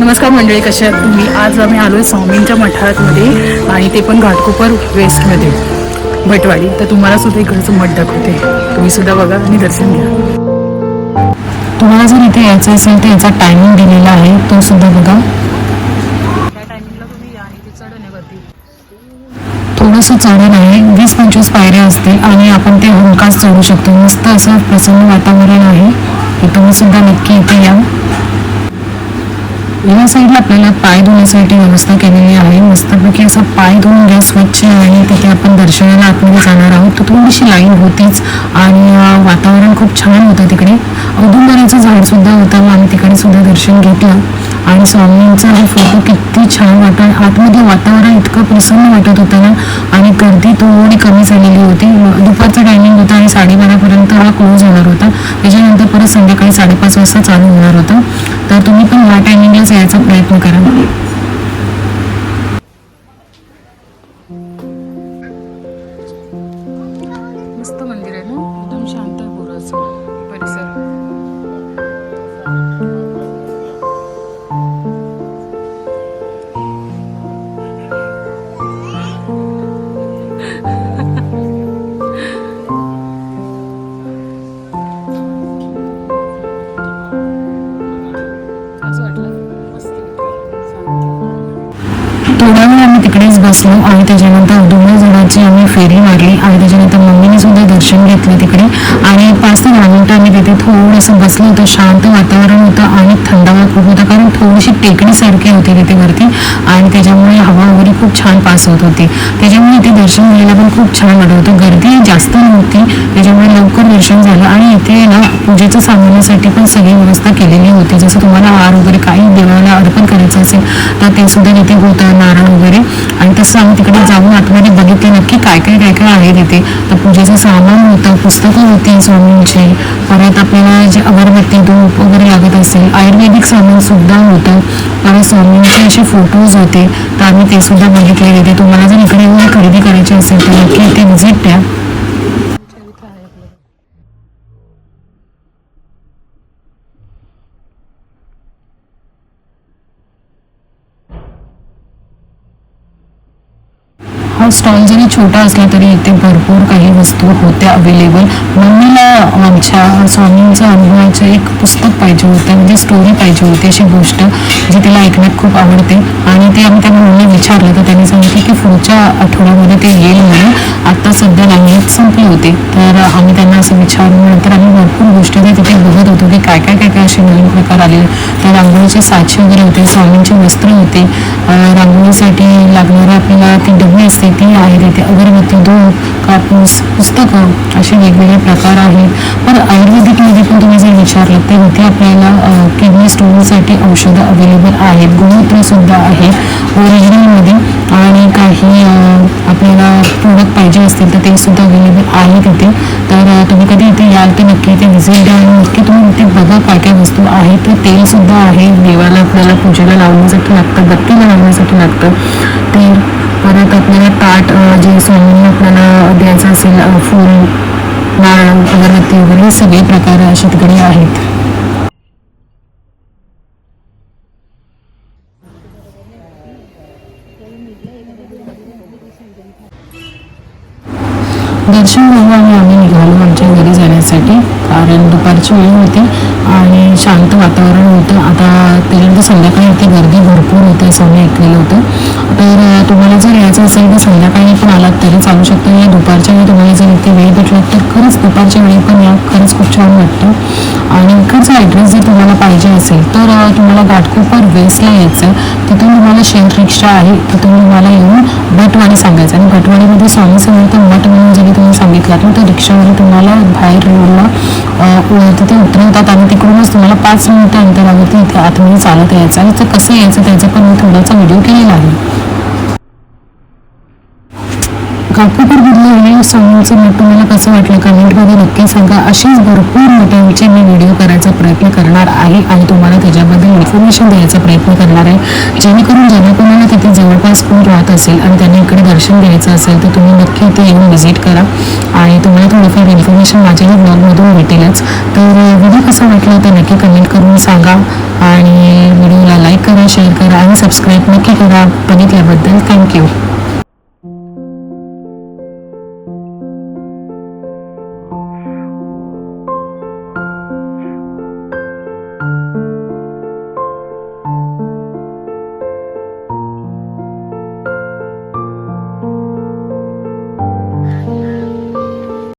नमस्कार मंडळी, कशा आहात तुम्ही? आज आम्ही आलो आहे स्वामींच्या मठामध्ये आणि ते पण घाटकोपर वेस्टमध्ये भटवाडी. तर तुम्हाला सुद्धा इकडचं मठ दाखवते, तुम्ही सुद्धा बघा आणि दर्शन घ्या. तुम्हाला जर इथे यायचं असेल तर याचा टायमिंग दिलेला आहे, तो सुद्धा बघा. त्या टायमिंगला तुम्ही या आणि चढण्यावरती थोडंसं चढण आहे, 20-25 पायऱ्या असतील आणि आपण ते हमखास चढू शकतो. मस्त असं प्रसन्न वातावरण आहे, हे तुम्ही सुद्धा नक्की इथे या. या साईडला आपल्याला पाय धुण्यासाठी व्यवस्था केलेली आहे. मस्तपैकी असं पाय धुवून घ्या स्वच्छ आणि तिथे आपण दर्शनाला आतमध्ये जाणार आहोत. तर थोडीशी लाईन होतीच आणि वातावरण खूप छान होतं. तिकडे औदुंबराचं झाड सुद्धा होतं, आम्ही तिकडे सुद्धा दर्शन घेतलं आणि स्वामींचा हा फोटो किती छान वाटत. आतमध्ये वातावरण इतकं प्रसन्न वाटत होतं ना, आणि गर्दी थोडी कमी झालेली होती. दुपारचा टायमिंग होता आणि 12:30पर्यंत हा क्लोज होणार होता. त्याच्यानंतर परत संध्याकाळी 5:30 वाजता चालू होणार होता. तर तुम्ही पण ह्या टायमिंगलाच यायचा प्रयत्न करा. मस्त मंदिर आहे ना, एकदम शांत आहे पुराचं परिसर. थोडा वेळ आम्ही तिकडेच बसलो आणि त्याच्यानंतर औदुंबर झाडाची आम्ही फेरी मारली आणि त्याच्यानंतर मम्मीने सुद्धा दर्शन घेतलं तिकडे. आणि 5 ते 10 मिनिटं आम्ही तिथे थोडंसं बसलो होतं. शांत वातावरण होतं आणि थंडावा खूप होता, कारण थोडीशी टेकडीसारखी होती तिथे वरती आणि त्याच्यामुळे हवा वगैरे खूप छान पास होत होती. त्याच्यामुळे इथे दर्शन घ्यायला पण खूप छान वाटत होतं. गर्दी जास्त नव्हती, त्याच्यामुळे लवकर दर्शन झालं. आणि इथे ना पूजेचं सामानासाठी पण सगळी व्यवस्था केलेली होती. जसं तुम्हाला हार वगैरे काही देवाला अर्पण करायचं असेल तर ते सुद्धा तिथे होतं, नारळ वगैरे. आणि तसं आम्ही तिकडे जाऊन आतमध्ये बघितले नक्की काय काय आहे तिथे. तर पूजेचं सामान होतं, पुस्तकं होती स्वामींची, परत आपल्याला जे अगरबत्ती धूप वगैरे लागत असेल, आयुर्वेदिक सामान सुद्धा होतं, परत स्वामींचे असे फोटोज होते. तर आम्ही ते सुद्धा बघितले तिथे. तुम्हाला जर इकडे येऊन खरेदी करायची असेल तर नक्की इथे व्हिजिट द्या. हा स्टॉल जरी छोटा असला तरी इथे भरपूर काही वस्तू होत्या अवेलेबल. मम्मीला आमच्या स्वामींच्या अनुभवाचं एक पुस्तक पाहिजे होतं, म्हणजे स्टोरी पाहिजे होती, अशी गोष्ट जी तिला ऐकण्यात खूप आवडते. आणि ते आम्ही त्या मुलीने विचारलं तर त्यांनी सांगितलं की पुढच्या आठवड्यामध्ये ते येईल म्हणून. आत्ता सध्या लाईनीत संपली होते. तर आम्ही त्यांना असं विचारल्यानंतर आम्ही भरपूर गोष्टी तिथे बघत होतो की काय असे नवीन प्रकार आलेले. तर रांगोळीचे साचे वगैरे होते, स्वामींचे वस्त्र होते, रांगोळीसाठी लागणारं आपल्याला ती डबी असते ती आहे तिथे, अगरबत्ती, धूप, कापूस, पुस्तकं, असे वेगवेगळे प्रकार आहेत. पण आयुर्वेदिकमध्ये पण तुम्ही जर विचारलं तर इथे आपल्याला किडनी स्टोनसाठी औषधं अवेलेबल आहेत, गोमूत्र सुद्धा आहे ओरिजिनलमध्ये. आणि काही आपल्याला प्रोडक्ट पाहिजे असतील तर ते सुद्धा अवेलेबल आहे तिथे. तर तुम्ही कधी इथे याल तर नक्की इथे व्हिजिट द्या आणि नक्की तुम्ही इथे बघा काय वस्तू आहेत. तर तेल सुद्धा आहे, देवाला आपल्याला पूजेला लावण्यासाठी लागतं, बत्तीला लावण्यासाठी लागतं तेल. परत आपल्याला ताट जे स्वामींना आपल्याला द्यायचं असेल, फूल, नारळ, अगरबत्ती वगैरे हे सगळे प्रकार असे तिकडे आहेत. दर्शन घेऊन आम्ही निघालो आमच्या घरी जाण्यासाठी, कारण दुपारची वेळ होती आणि शांत वातावरण होतं. आता त्याच्यानंतर संध्याकाळी इथे गर्दी भरपूर होते असं आम्ही ऐकलेलं होतं. तर तुम्हाला जर यायचं असेल तर संध्याकाळी पण आलात तरी चालू शकतो, या दुपारच्या वेळी तुम्हाला जर इथे वेळ भेटला तर खरंच दुपारच्या वेळी पण या, खरंच खूप छान वाटतं. आणि इकडचा ॲड्रेस जर तुम्हाला पाहिजे असेल तर तुम्हाला घाटकोपर वेस्टला यायचं आहे. तिथून तुम्हाला शेअर रिक्षा आहे, तिथून तुम्हाला येऊन भटवाडी सांगायचं आणि भटवाडीमध्ये स्वामी समर्थ मठ म्हणून जरी तुम्ही सांगितलं तर रिक्षामध्ये तुम्हाला बाहेर रोडला तिथे उतरवतात आणि तिकडूनच तुम्हाला 5 मिनिटं अंतरावरती इथे आतमध्ये चालत यायचं. आणि तर कसं यायचं त्याचा पण मी थोडासा व्हिडिओ केलेला आहे. घाटकोपर हे स्वामींचं मठ तुम्हाला कसं वाटलं कमेंटमध्ये नक्की सांगा. अशीच भरपूर मोठ्यांचे मी व्हिडिओ करायचा प्रयत्न करणार आहे आणि तुम्हाला त्याच्याबद्दल इन्फॉर्मेशन द्यायचा प्रयत्न करणार आहे, जेणेकरून ज्यांना कोणाला तिथे जवळपास कोण राहत असेल आणि त्यांनी इकडे दर्शन घ्यायचं असेल तर तुम्ही नक्की इथे येऊन व्हिजिट करा आणि तुम्हाला थोडंफार इन्फॉर्मेशन माझ्याही ब्लॉगमधून भेटेलच. तर व्हिडिओ कसा वाटला वाटलं तर नक्की कमेंट करून सांगा आणि व्हिडिओला लाईक करा, शेअर करा आणि सबस्क्राईब नक्की करा. बघितल्याबद्दल थँक्यू.